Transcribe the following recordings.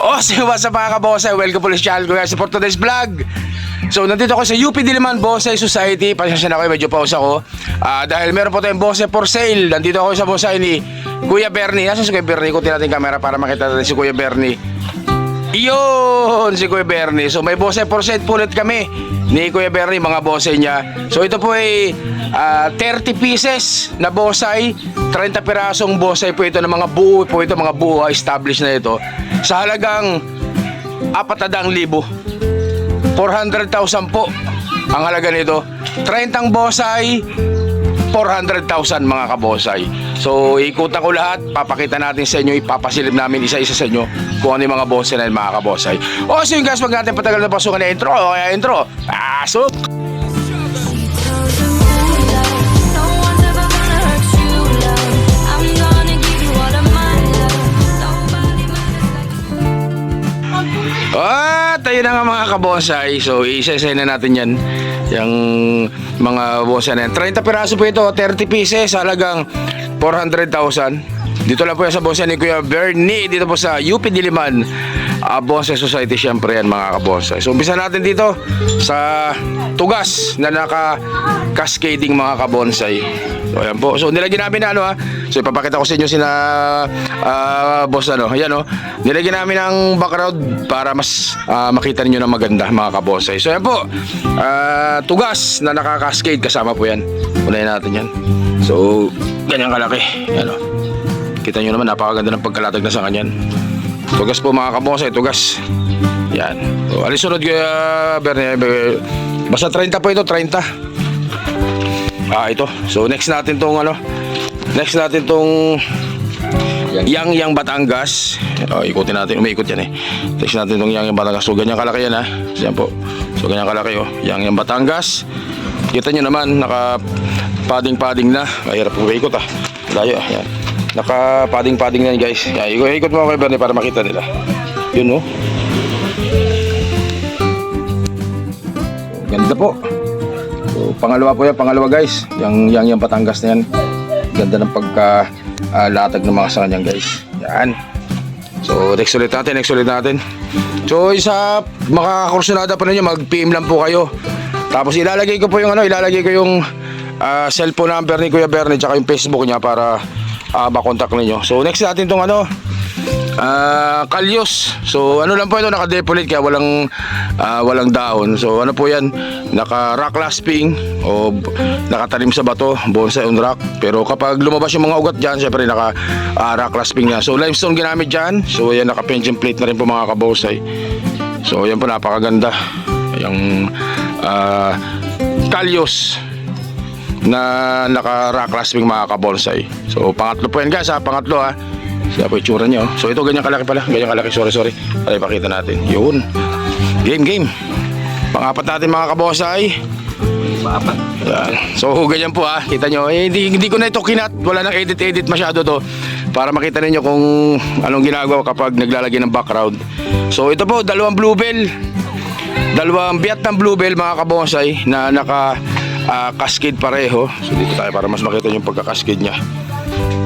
What's up mga kabonsay? Welcome po sa channel ko guys for today's vlog. So nandito ako sa UP Diliman Bonsai Society. Pasensya na kayo, medyo pause ako dahil meron po tayong bonsai for sale. Nandito ako sa bonsai ni Kuya Bernie. Nasaan si Kuya Bernie? Ikutin natin camera para makita natin si Kuya Bernie. Iyon, si Kuya Bernie. So may bonsai for sale po ulit kami ni Kuya Bernie, mga bonsai niya. So ito po ay 30 pieces na bonsai, 30 pirasong bonsai po ito ng mga buo po ito, mga buo established na ito sa halagang 400,000. 400,000 po ang halaga nito. 30 bonsai, 400,000 mga kabonsai. So ikutan ko lahat, papakita natin sa inyo, ipapasilip namin isa-isa sa inyo kung ano yung mga bonsai na yun, mga kabonsai. So yun guys, wag natin patagal na pasukan na intro. Kaya intro, pasok! Tayo na nga mga kabonsai. So isa-isa na natin yan, yung mga bonsai na yan. 30 piraso po ito, 30 pieces, halagang 400,000. Dito lang po yan sa bonsai ni Kuya Bernie, dito po sa UP Diliman Bonsai Society. Syempre yan mga kabonsai. So umpisa natin dito sa tugas na naka-cascading mga kabonsai. So ayan po. So nilagyan namin na so ipapakita ko sa inyo sina boss ayan nilagyan namin ng background para mas makita niyo na maganda mga kabonsai. So ayan po, tugas na naka-cascade, kasama po yan. Unahin natin yan. So ganyan kalaki. Ayan kita nyo naman, napakaganda ng pagkalatag na sa kanyan. Tugas po mga kabonsai, tugas. Yan. So alisunod Kuya Bernie. Basta 30 po ito, 30. Ito. So next natin tong Yang Batangas. Ikutin natin, umiikot yan Next natin tong Yang Batangas. So ganyan kalaki yan Yan po. So ganyan kalaki Yang Batangas. Kita nyo naman, naka padding na. Mahirap po ikot Layo yan. Naka padding na yan guys. Yan, ikot mo kay Bernie para makita nila. Yun So, ganda po. So, pangalawa po yan, guys. Yang Batangas na yan. Ganda ng pagka-latag ng mga sa kanyang guys. Yan. So, next ulit natin. So, isa makakakursunada pa ninyo, mag-PM lang po kayo. Tapos ilalagay ko yung cellphone number ni Kuya Bernie tsaka yung Facebook niya para makontak ninyo. So, next natin tong kalyos. So lang po ito, naka-depollate kaya walang daon. So ano po yan, naka-rock clasping o nakatalim sa bato, bonsai on rock. Pero kapag lumabas yung mga ugat dyan, syempre naka-rock clasping na. So limestone ginamit dyan. So yan, naka-pension plate na rin po mga kabonsai. So yan po, napakaganda yung kalyos na naka-rock clasping mga kabonsai. So pangatlo po yan guys pangatlo Siya po itsura niya So ito ganyan kalaki pala, sorry para ipakita natin. Yun, game Pangapat natin mga kabonsai. Pangapat. So ganyan po kita nyo. Hindi ko na ito kinat, wala nang edit masyado to, para makita ninyo kung anong ginagawa kapag naglalagay ng background. So ito po, dalawang Vietnam bluebell mga kabonsai na naka cascade pareho. So dito tayo para mas makita nyo yung pagka-cascade nya.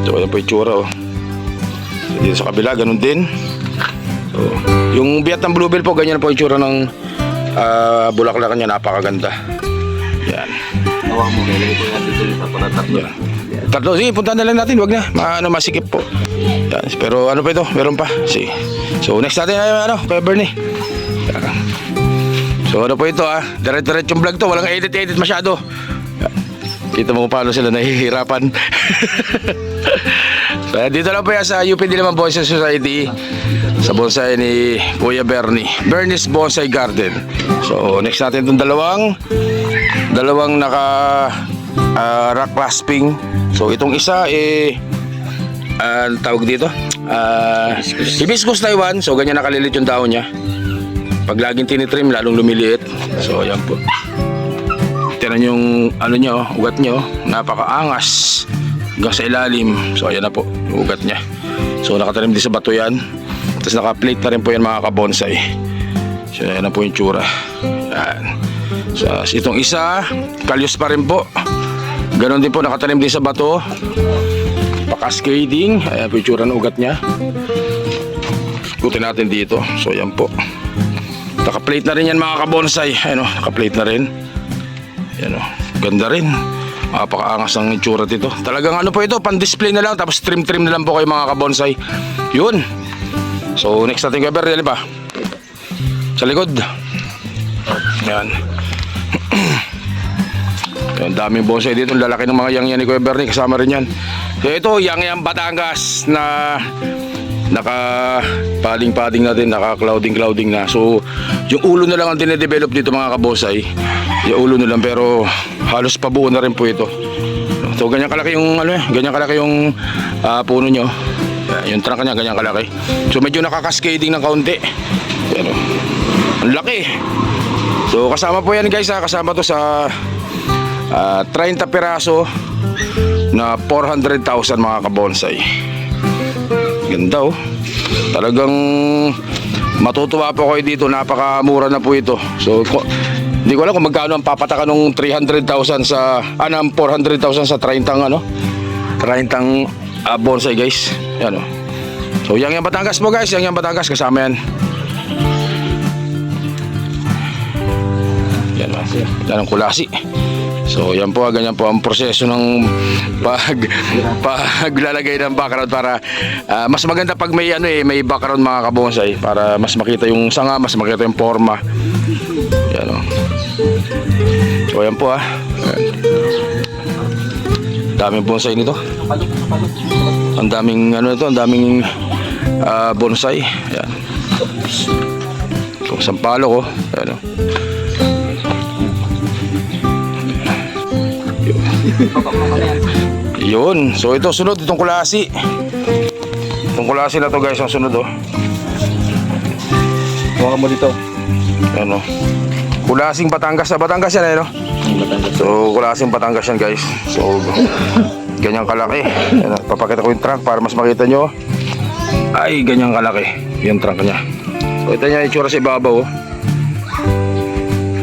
So ayan po itsura So dito sa kabila, ganun din. So yung Vietnam bluebell po, ganyan po itsura ng bulaklak nya, napakaganda. Yan. Tawa mo, kailangan po natin dito sa tatlo. Tatlo, sige, punta na lang natin, wag na masikip po. Yan. Pero ano pa ito, meron pa. Sige. So next natin Kuya Bernie. So ano po ito diretso-diretsong vlog to, walang edit masyado. Kita mo kung paano sila nahihirapan. So dito lang po yan sa UP Diliman Bonsai Society, sa bonsai ni Kuya Bernie's Bonsai Garden. So next natin itong dalawang naka rock clasping. So itong isa tawag dito Hibiscus Taiwan. So ganyan nakalilit yung dahon niya. Pag laging tinitrim, lalong lumiliit. So ayan po, tinan yung ugat nyo, napakaangas hanggang sa ilalim. So ayan na po, ugat nya. So nakatalim din sa bato yan. Tapos naka-plate na rin po yan mga kabonsai. So ayan na po yung tsura. Yan. So itong isa, kalyos pa rin po. Ganon din po, nakatalim din sa bato. Pa-cascading. Ayan po yung tsura ng ugat nya. ikutin natin dito. So yan po. Naka-plate na rin yan mga kabonsay. Ayun, naka-plate na rin. Yan, ganda rin. Napakaangas ng itsura dito. Talagang ano po ito, pan-display na lang. Tapos trim na lang po kayo mga kabonsay. Yun. So next natin Kuya Bernie, ba? Sa likod. Yan. Yan, daming bonsai dito. Lalaki ng mga yang yan ni Kuya Bernie. Kasama rin yan. So ito, yang Batangas na naka padding natin, naka clouding na. So yung ulo na lang ang dinedevelop dito mga kabonsay. Yung ulo na lang, pero halos pabuo na rin po ito. So ganyan kalaki yung ganyan kalaki yung puno nyo. Yung trunk niya ganyan kalaki. So medyo nakakaskading ng kaunti. Yan, ang laki. So kasama po yan guys, kasama to sa 30 piraso na 400,000 mga kabonsai. Ganda talagang matutuwa po kayo dito, napakamura na po ito. So hindi ko alam kung magkano ang papataka nung 300,000 sa 400,000 sa 30 bonsai guys. Yan So yang Batangas po guys, yang Batangas kasama yan. Yan ang kulasi. So yan po, ganyan po ang proseso ng paglalagay ng background para mas maganda pag may may background mga kabonsay, para mas makita yung sanga, mas makita yung forma. Yan So yan po daming bonsai nito. Ang daming ang daming bonsai. Yan. So sampalok Yan Yun. So ito sunod, itong kulasi. Itong kulasi na to guys, ang sunod Huwag mo dito. Ano? Kulasing Batangas. Batangas yan So kulasing Batangas yan guys. So ganyan kalaki. Papakita ko yung trunk para mas makita nyo. Ay, ganyan kalaki yung trunk nya. So ito niya itsura sa ibabaw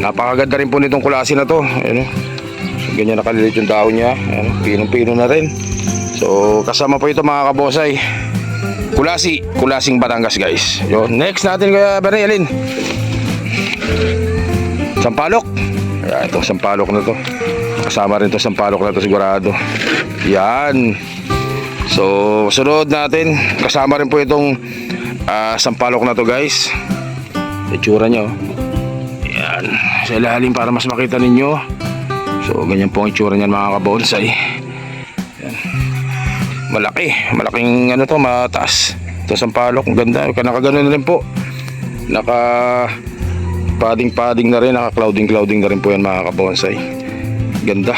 Napakaganda rin po nitong kulasi na to. Ganyan nakalilit yung dahon niya. Pinong-pino na rin. So kasama po ito mga kabosay, kulasing Batangas guys. Yun. Next natin Kuya Bernie, alin? Sampalok. Ayan, ito sampalok na to. Kasama rin to sampalok na to sigurado. Yan. So sunod natin, kasama rin po itong sampalok na to guys. Itsura niya Yan. Sa ilalim para mas makita ninyo. So ganyan po ang itsura niyan mga kabonsay. Yan. Malaking mataas. Ito sampalok, ang ganda. Nakaganoon rin po. Naka padding na rin, naka clouding na rin po yan mga kabonsay. Ganda.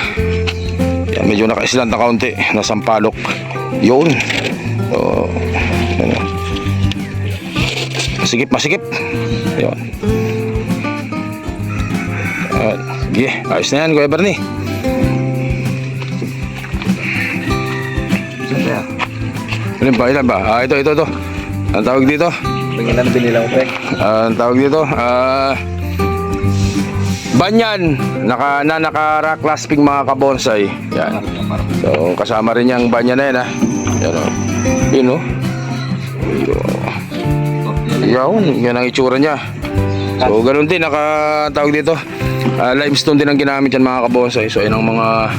Yan, medyo naka-island na kaunti na sampalok. Yun. So masikip. Yun. Sige, ayos na yan Kuya Bernie. Ilan ba? Ito. Ang tawag dito? Ilan binila mo pre? Ang tawag dito? Banyan. Naka-rock clasping mga kabonsay. Yan. So kasama rin yung banyan na yan Yan ang itsura niya. So ganoon din, nakatawag dito limestone din ang ginamit yan mga kabonsay. So yun ang mga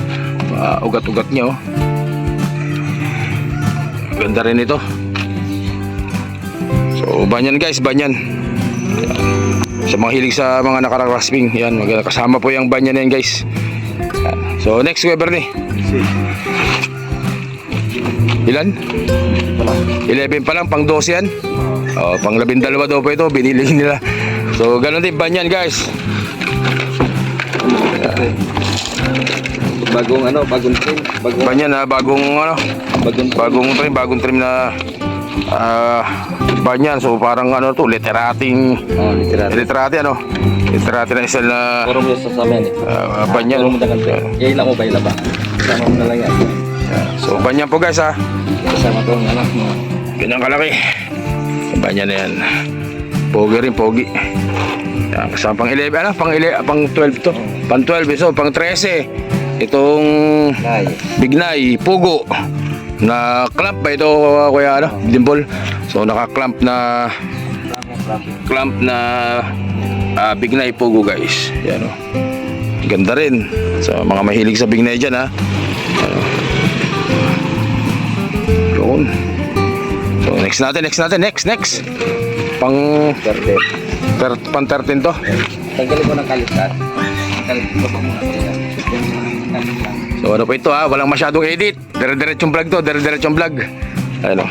ugat-ugat niya Ganda rin ito. So banyan guys, banyan. Sa mga hilig sa mga nakaragrasping, yan, kasama po yung banyan yan guys. So next Kuya Bernie. Ilan? 11 pa lang, pang 12 yan. Pang 12 daw po ito, binili nila. So ganun din banyan guys. Bagong trim. Banyan bagong trim na banyan. So parang literati na isel na Puro mo sa amin banyan. Ilan mo ba ilaba? Sama mo na lang yan. So banyan po guys Kasama tong ganyan kalaki. Banyan na yan. Pogi rin, pogi. Yan, kasama pang 11, pang 12 to. Pang 12, so pang 13. Itong Bignay, Pugo. Na clamp ba ito Kuya Dimple? So naka-clamp na clamp na bignay pogo guys. Yan o. Ganda rin. Sa mga mahilig sa bignay dyan ha. Ano. Yun. So next natin. Next. Pang 13 to. Tanggalin ko ng kalitan. Kalit ko pa muna. So ano po ito ha, walang masyadong edit. Dire-diretsong vlog to, dire-diretsong vlog. Ano.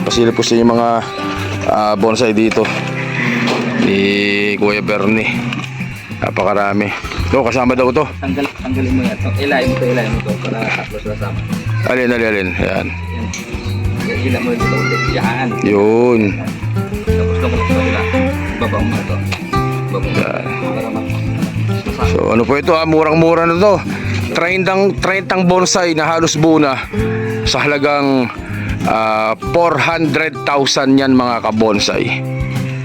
Pasilip po sa yung mga bonsai dito ni Kuya Bernie. Napakarami. So kasama daw to. Tanggalin mo yan. Ilayin mo to para tatlo sila sama. Alin. Ayan. Yan. Hila mo ito ulit. Yan. Yun. Tapos lumulok na sila. Babaw mo ito. Yan. So ano po ito ha, murang-mura na to. 30 bonsai na halos buo na sa halagang 400,000 yan mga kabonsai.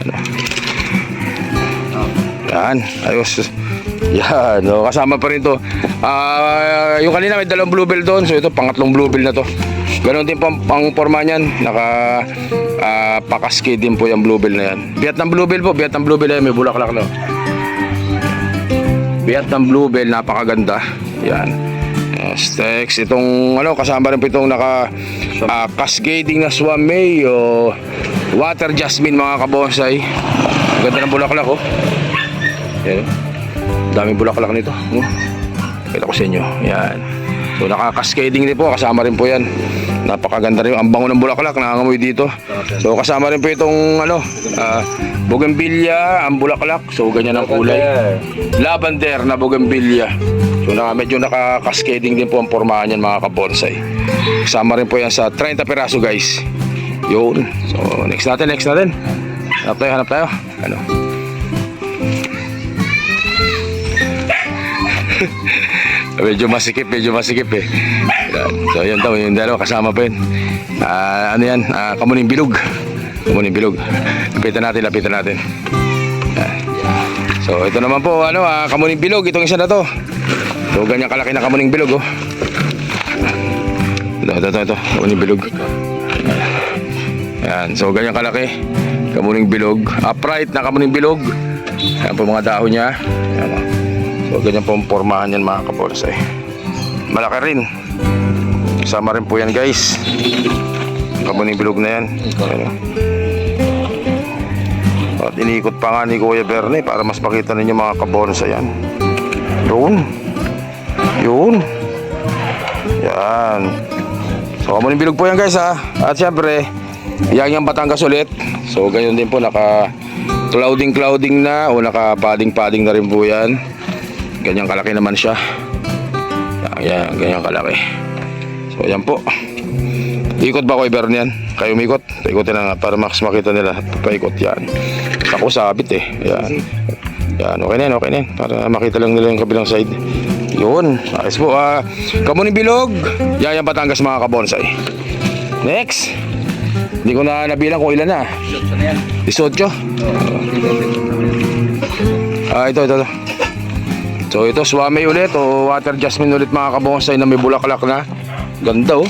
Ano? Yan, ayos. Yan, no, kasama pa rin to. Yung kanina may dalawang bluebell doon, so ito pangatlong bluebell na to. Ganon din po ang forma niyan, pakaski din po yung bluebell na yan. Vietnam bluebell po, Vietnam bluebell na yan, may bulaklak no. Vietnam bluebell, napakaganda. Yan. Steaks, itong ano, kasama rin po itong cascading na swamay o water jasmine mga kabonsai. Ganda ng bulaklak oh. Yan. Daming bulaklak nito. Kita ko sa inyo. Yan. So naka-cascading din po, kasama rin po yan. Napakaganda rin. Ang bango ng bulaklak, nangangamoy dito. So kasama rin po itong ano, bougainvillea, ang bulaklak. So ganyan ang kulay. Lavender na bougainvillea. So medyo naka-cascading din po ang pormahan yan mga kabonsai. Kasama rin po yan sa 30 piraso guys. Yun. So next natin. Hanap tayo. Ano? medyo masikip eh. So yun daw, yung dalawa kasama pa yun. Ano yan? Kamuning bilog. Lapitan natin. So ito naman po, kamuning bilog. Itong isa na to. So ganyan kalaki na kamuning bilog oh. Ito, kamuning bilog. Yan, so ganyan kalaki kamuning bilog. Upright na kamuning bilog. Yan po mga dahon niya. Yan oh. So ganyan po ang pormahan yan mga kabonsai. Malaki rin. Kasama rin po yan guys. Kamuning bilog na yan. Ano. At iniikot pa nga ni Kuya Bernie para mas makita ninyo mga kabonsai yan. Yun. Yan. So kamuning bilog po yan guys ha. At syempre yang Batangas ulit. So ganyan din po, naka clouding na o naka padding na rin po yan. Ganyan kalaki naman siya. Yan, ganyan kalaki. So yan po. Ikot ba ko Bernie yan? Kayo umikot? Ikotin na nga para mas makita nila. Paikot yan. Ako sabit eh. Yan, okay na yan. Para makita lang nila yung kabilang side. Yun. Ayos po. Kamuning bilog. Yan Batangas mga kabonsai. Next. Hindi ko na nabilang kung ilan na. 18. Ito. So ito swamay ulit o water jasmine ulit mga kabonsai na may bulaklak na. Ganda oh.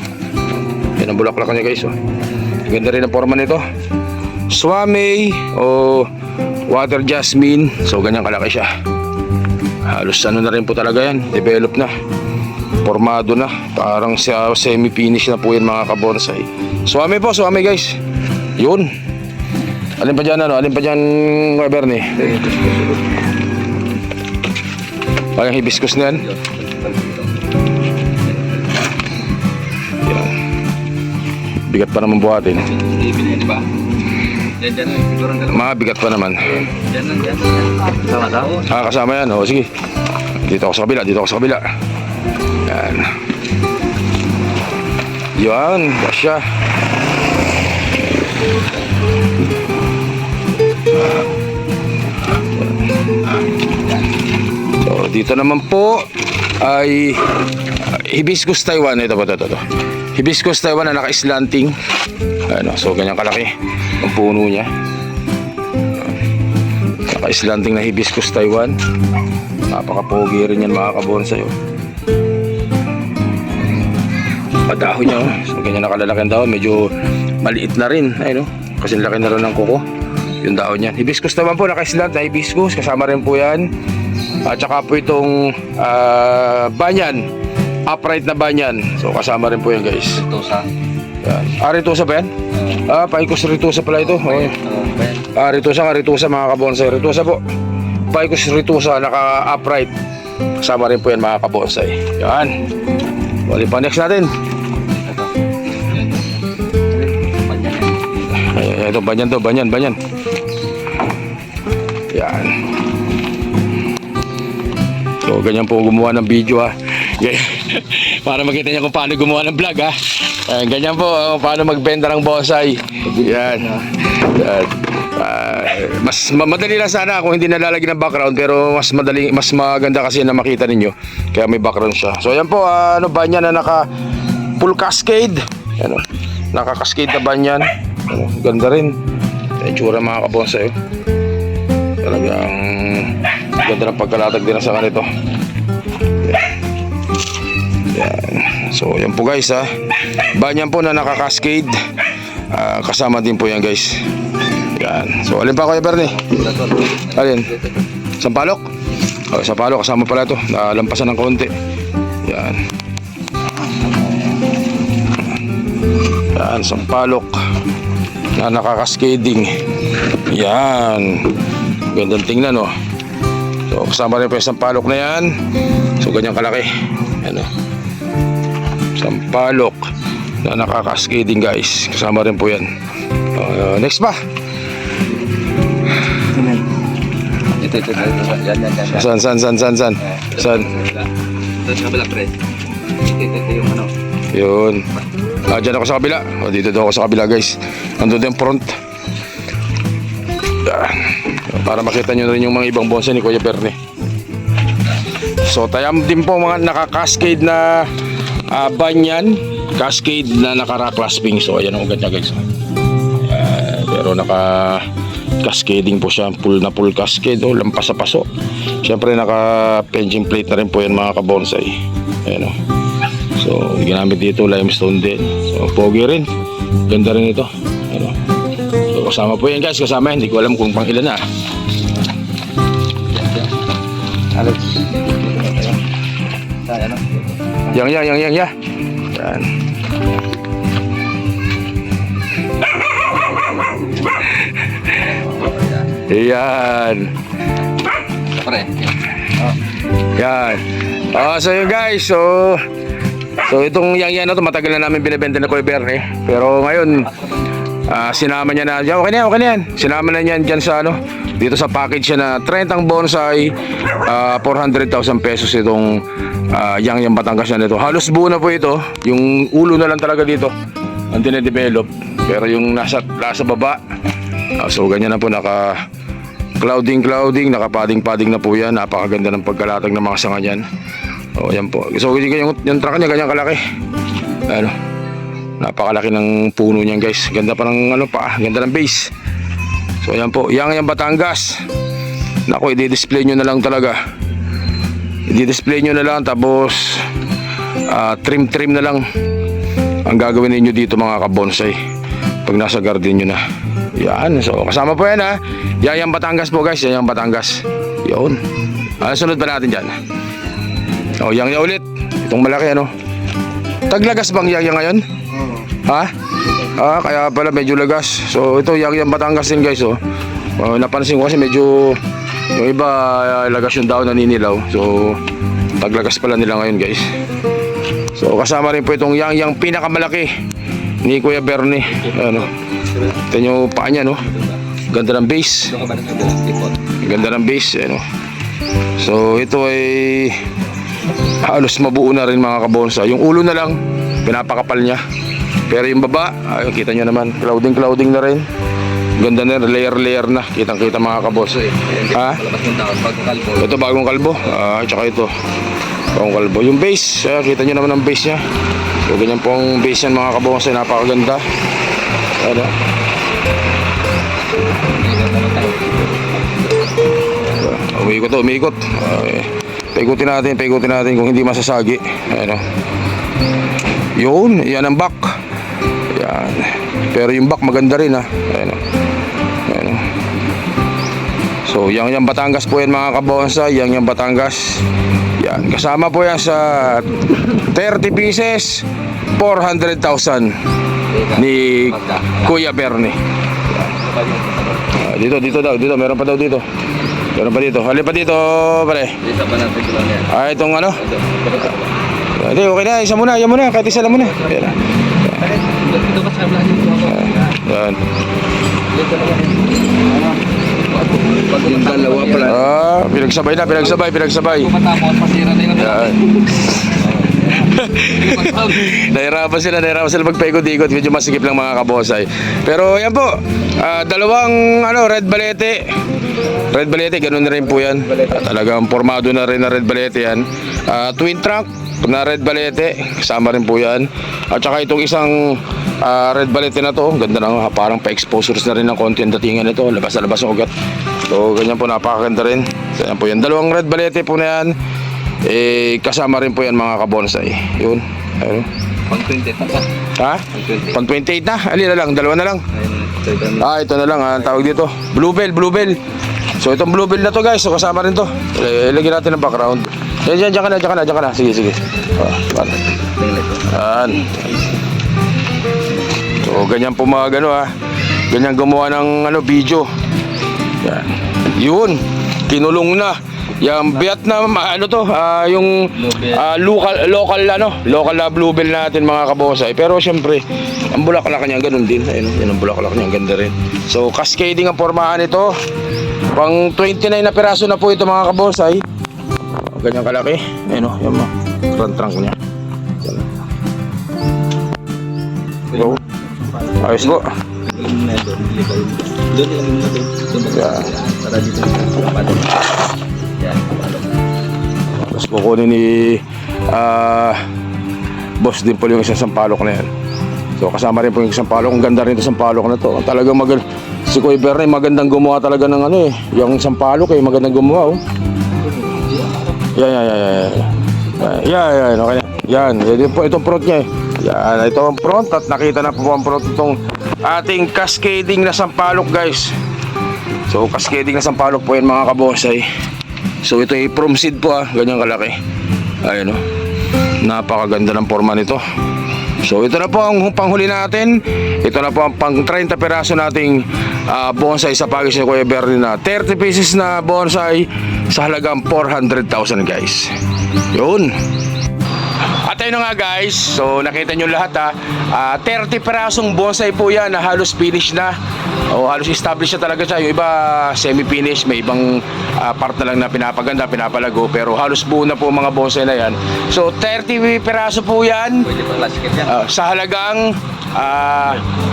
Yan ang bulaklak niya guys oh. Ganda rin ang forma nito. Swamay o water jasmine. So ganyan kalaki siya. Halos ano na rin po talaga yan. Develop na. Formado na. Parang semi-finish na po yan mga kabonsai. Swamay po, swamay guys. Yun. Alin pa dyan Kuya Bernie? Parang hibiscus na yan. Yan. Bigat pa naman buhatin. Bigat pa naman. Kasama yan. O sige. Dito ako sa kabila. Yan. Kasya. So dito naman po ay hibiscus Taiwan. Ito. Hibiscus Taiwan na naka-slanting. So ganyan kalaki ang puno niya. Naka-slanting na hibiscus Taiwan. Napaka-pogi rin yan mga kabonsai oh. Padahon niya oh. So ganyan nakalalaki ang dahon. Medyo maliit na rin. Kasi laki na rin ng kuko. yung daon yan. Hibiscus naman po, naka-slant na hibiscus, kasama rin po yan. At saka po itong banyan, upright na banyan. So kasama rin po yan guys. Ritusa. Yan. Ritusa ba yan? Ficus ritusa pala ito. Okay. Ritusa mga kabonsay. Ritusa po. Ficus ritusa, naka-upright. Kasama rin po yan mga kabonsay. Yan. Wali pa next natin. Ito, banyan to, banyan. Yan. So, ganyan po gumawa ng video ha. Para makita niyo kung paano gumawa ng vlog ha. Ganyan po, paano magbenta ng bonsai. Yan. Mas madali lang sana kung hindi nalalagyan ng background, pero mas maganda kasi na makita ninyo. Kaya may background siya. So, yan po, banyan na naka full cascade. Ano, naka-cascade na banyan. Ano, ganda rin. Yung tsura mga kabonsay. Talagang ganda ng pagkalatag din sa kanito. Yan. So yan po guys ha. Banyan po na naka-cascade. Kasama din po yan guys. Yan. So alin pa Kuya Bernie? Alin? Sampalok? Sampalok kasama pala ito. Nalampasan ng konti. Yan. Yan, sampalok na nakaka-cascading. Yan. Gandang tingnan oh. So kasama rin po yung sampalok na yan. So ganyan kalaki. Ano? Sampalok na nakaka-cascading guys. Kasama rin po yan. Next pa. Ito. Yan. San? San? Ito sa kabila, pre. Ito yung ano. Yun. Dyan ako sa kabila. Dito daw ako sa kabila guys. Nandun din front. Yan. Para makita nyo rin yung mga ibang bonsai ni Kuya Bernie. So tayam din po mga naka-cascade na banyan. Cascade na naka-rock clasping. So ayan ang ganda guys. Pero naka-cascading po siya. Full cascade. Lampas sa paso. Siyempre naka-penching plate na rin po yan mga kabonsai. Ayan o. So ginamit dito limestone din. So pogi rin. Ganda rin ito. Ayan o. So kasama po yan guys. Kasama yan. Hindi ko alam kung pang ilan na. Alex. Ano? Yang. Yan. Ayan. Pre. Yan. So yun guys. So itong yang na to matagal na namin binibenta na Kuya Bernie. Pero ngayon sinama niya na. Okay na yan. Sinama na niyan dyan sa dito sa package siya na 30 bonsai, 400,000 pesos itong yang Batangas na nito. Halos buo na po ito. Yung ulo na lang talaga dito ang dinedevelop. Pero yung nasa baba, so ganyan na po, naka clouding, naka padding na po yan. Napakaganda ng pagkalatag ng mga sanga niyan. Yan po. So yung truck niya ganyan kalaki. Napakalaki ng puno niyan guys. Ganda pa ng ganda ng base. So yan po, yang Batangas. Naku, i-display nyo na lang talaga. I-display nyo na lang, tapos trim na lang ang gagawin ninyo dito mga kabonsai pag nasa garden nyo na. Yan, so kasama po yan ha. Yang Batangas po guys, yang Batangas. Yun. Sunod pa natin dyan. Yang ulit. Itong malaki Taglagas bang yang ngayon? Ha? Kaya pala medyo lagas. So ito yang Batangas din guys napansin ko kasi medyo yung iba lagas yung daon, naninilaw. So taglagas pala nila ngayon guys. So kasama rin po itong yang pinakamalaki ni Kuya Bernie. Ito nyo paa niya Ganda ng base. Ganda ng base So ito ay halos mabuo na rin mga kabonsa. Yung ulo na lang pinapakapal niya. Pero yung baba, kita nyo naman, clouding na rin. Ganda na, layer na. Kitang-kita mga kabos. Ha? Ito bagong kalbo. Tsaka ito. Bagong kalbo. Yung base, kita nyo naman ang base niya. So ganyan po ang base yan mga kabos. Napakaganda. Umiikot. Paikutin natin kung hindi masasagi. Yun, yan ang back. Yan. Pero yung back maganda rin Ayan. So yang Batangas po yan mga kabonsay, yang Batangas. Yan, kasama po yan sa 30 pieces, 400,000 ni Kuya Bernie. Dito daw, dito, meron pa daw dito. Meron pa dito. Halip pa dito, pare. Isa pa natin ko lang yan. Itong ano? Ito. Hindi, okay na, isa muna, kahit isa lang muna. Yan. Ito pa sa vlog nito ako. Yan. Pag yung dalawa pala. Pinagsabay. Kung matapos, masira na yung Yan. Nahirapan sila magpaikot-ikot, medyo masikip lang mga kabosay. Pero yan po, dalawang red balete. Red balete, ganun na rin po yan. Talagang formado na rin na red balete yan. Twin trunk na red balete, kasama rin po yan. At saka itong isang red balete na to, ganda na, parang pa-exposures na rin ng konti ang datingan nito. Labas na labas ang ugat. So ganyan po, napakaganda rin. Yan po yan, dalawang red balete po na yan. Kasama rin po yan mga kabonsay. Yun. Ayun. Pang 20 pa pa. Ha? Pang 28 na? Alin na lang? Dalawa na lang? Ito na lang. Ang tawag dito. Bluebell. So itong bluebell na to guys. So kasama rin to. Ilagyan natin ng background. Diyan ka na. Sige. Yan. So ganyan po mga ganyan gumawa ng video. Yan. Yun. Kinulong na. Yung Vietnam, yung local na bluebell natin mga kabosay. Pero syempre, ang bulaklak niya ganun din. Ayun, yun ang bulaklak niya, ang ganda rin. So, cascading ang pormahan nito. Pang 29 na piraso na po ito mga kabosay. Ganyan kalaki. Ayun, yung trunk niya. So, ayos po. Tapos kukunin ni boss din po yung isang sampalok na yan. So kasama rin po yung isang sampalok. Ang ganda rin itong sampalok na to. Talagang si Kuya Bernie magandang gumawa talaga ng yung sampalok magandang gumawa Yan. Okay na. Yan po itong front niya Yan, ito ang front at nakita na po ang front itong ating cascading na sampalok guys. So cascading na sampalok po yan mga kabonsay. So ito ay from seed po ganyan kalaki. Ayun napakaganda ng forma nito. So ito na po ang panghuli natin. Ito na po ang pang 30 piraso nating bonsai sa package ni Kuya Bernie na 30 pieces na bonsai sa halagang 400,000 guys. Yun. At ayun na nga guys, so nakita nyo lahat 30 pirasong bonsai po yan na halos finish na. O halos established na talaga siya. Yung iba semi-finish, may ibang part na lang na pinapaganda, pinapalago. Pero halos buo na po mga bonsai na yan. So 30 piraso po yan. Pwede pang last kit yan. Sa halagang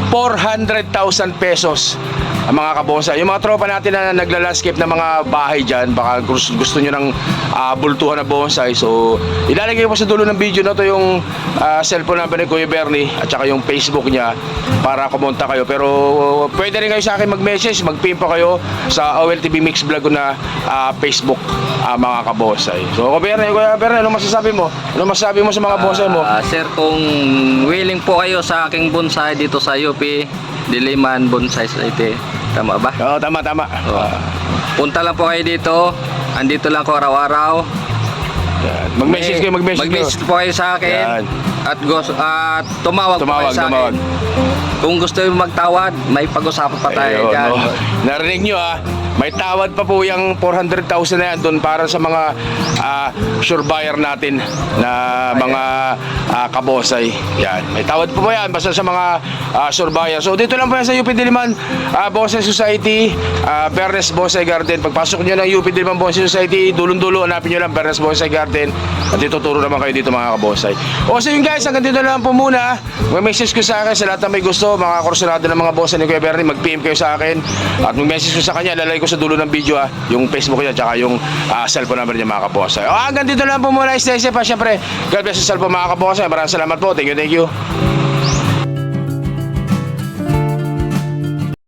400,000 pesos ang mga kabonsai. Yung mga tropa natin na nagla-landscape na mga bahay dyan, baka gusto nyo ng bultuhan na bonsai. So ilalagay ko sa dulo ng video na to yung cellphone number ni Kuya Bernie at saka yung Facebook niya para kumonta kayo. Pero pwede rin kayo sa akin mag-message, mag-pin pa kayo sa OLTV Mix Vlog na Facebook mga kabonsai. So Kuya Bernie, ano masasabi mo? Ano masasabi mo sa mga bonsai mo? Sir, kung willing po kayo sa aking bonsai dito sa UP Diliman Bonsai Society, tama ba? Oo, tama. Punta lang po kayo dito. Andito lang ko araw-araw. Mag-message kayo. Mag-message po kayo sa akin. Yan. At tumawag po kayo sa akin. Kung gusto nyo magtawad, may pag-usapan pa tayo dyan. Narinig nyo may tawad pa po yung 400,000 na yan doon para sa mga sure buyer natin na mga kabosay. Yan. May tawad pa po yan basta sa mga sure buyer. So dito lang po yan sa UP Diliman Bonsai Society, Bernes Bonsai Garden. Pagpasok nyo ng UP Diliman Bonsai Society, dulong-dulo, hanapin nyo lang Bernes Bonsai Garden. At ituturo naman kayo dito mga kabosay. O so yun guys, hanggang dito na lang po muna. Mag-message ko sa akin sa lahat na may gusto, mga kursunado ng mga bonsai ni Kuya Bernie, mag-PM kayo sa akin. At mag-message ko sa kanya, lalagay ko sa dulo ng video yung Facebook niya, tsaka yung cellphone number niya mga kabosay. O hanggang dito na lang po muna, stay safe pa syempre. God bless sa cellphone mga kabosay. Maraming salamat po. Thank you.